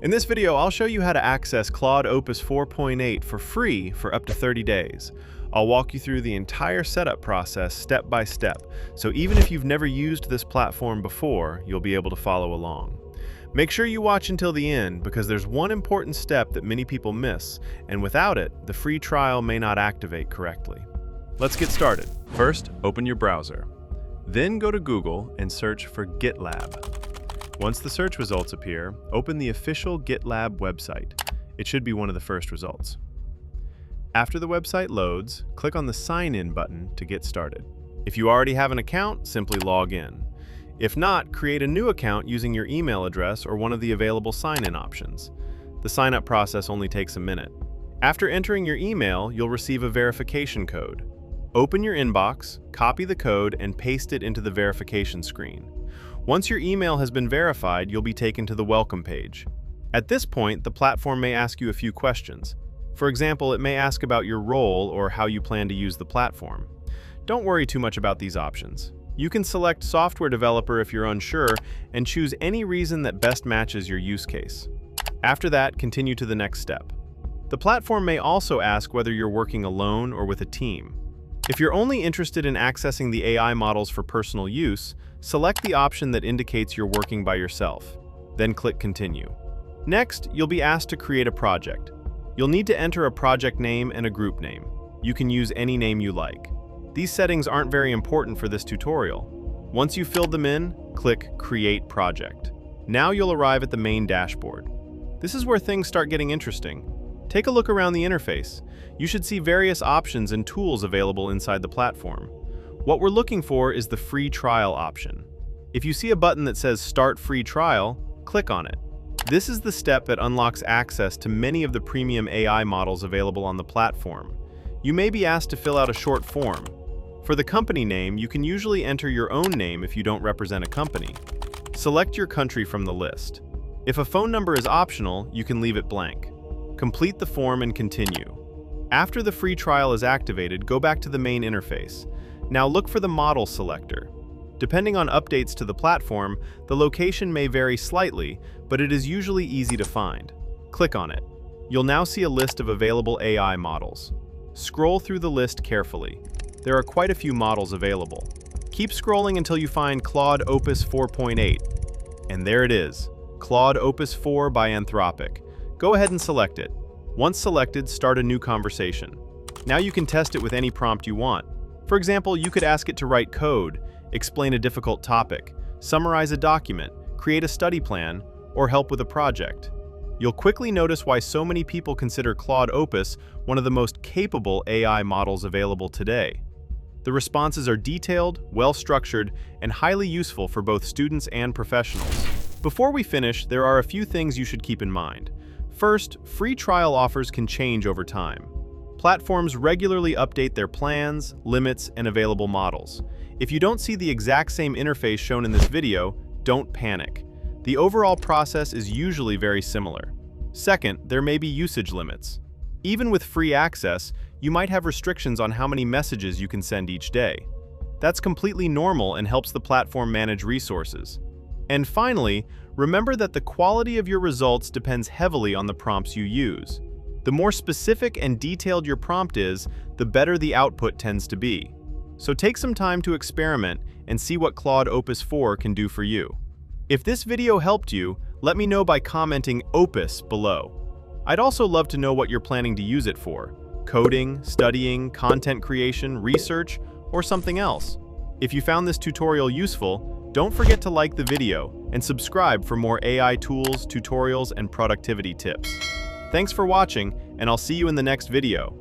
In this video, I'll show you how to access Claude Opus 4.8 for free for up to 30 days. I'll walk you through the entire setup process step by step, so even if you've never used this platform before, you'll be able to follow along. Make sure you watch until the end because there's one important step that many people miss, and without it, the free trial may not activate correctly. Let's get started. First, open your browser. Then go to Google and search for GitLab. Once the search results appear, open the official GitLab website. It should be one of the first results. After the website loads, click on the Sign In button to get started. If you already have an account, simply log in. If not, create a new account using your email address or one of the available sign-in options. The sign-up process only takes a minute. After entering your email, you'll receive a verification code. Open your inbox, copy the code, and paste it into the verification screen. Once your email has been verified, you'll be taken to the welcome page. At this point, the platform may ask you a few questions. For example, it may ask about your role or how you plan to use the platform. Don't worry too much about these options. You can select software developer if you're unsure and choose any reason that best matches your use case. After that, continue to the next step. The platform may also ask whether you're working alone or with a team. If you're only interested in accessing the AI models for personal use, select the option that indicates you're working by yourself. Then click Continue. Next, you'll be asked to create a project. You'll need to enter a project name and a group name. You can use any name you like. These settings aren't very important for this tutorial. Once you've filled them in, click Create Project. Now you'll arrive at the main dashboard. This is where things start getting interesting. Take a look around the interface. You should see various options and tools available inside the platform. What we're looking for is the free trial option. If you see a button that says Start Free Trial, click on it. This is the step that unlocks access to many of the premium AI models available on the platform. You may be asked to fill out a short form. For the company name, you can usually enter your own name if you don't represent a company. Select your country from the list. If a phone number is optional, you can leave it blank. Complete the form and continue. After the free trial is activated, go back to the main interface. Now look for the model selector. Depending on updates to the platform, the location may vary slightly, but it is usually easy to find. Click on it. You'll now see a list of available AI models. Scroll through the list carefully. There are quite a few models available. Keep scrolling until you find Claude Opus 4.8. And there it is, Claude Opus 4 by Anthropic. Go ahead and select it. Once selected, start a new conversation. Now you can test it with any prompt you want. For example, you could ask it to write code, explain a difficult topic, summarize a document, create a study plan, or help with a project. You'll quickly notice why so many people consider Claude Opus one of the most capable AI models available today. The responses are detailed, well-structured, and highly useful for both students and professionals. Before we finish, there are a few things you should keep in mind. First, free trial offers can change over time. Platforms regularly update their plans, limits, and available models. If you don't see the exact same interface shown in this video, don't panic. The overall process is usually very similar. Second, there may be usage limits. Even with free access, you might have restrictions on how many messages you can send each day. That's completely normal and helps the platform manage resources. And finally, remember that the quality of your results depends heavily on the prompts you use. The more specific and detailed your prompt is, the better the output tends to be. So take some time to experiment and see what Claude Opus 4 can do for you. If this video helped you, let me know by commenting Opus below. I'd also love to know what you're planning to use it for: coding, studying, content creation, research, or something else. If you found this tutorial useful, don't forget to like the video and subscribe for more AI tools, tutorials, and productivity tips. Thanks for watching, and I'll see you in the next video.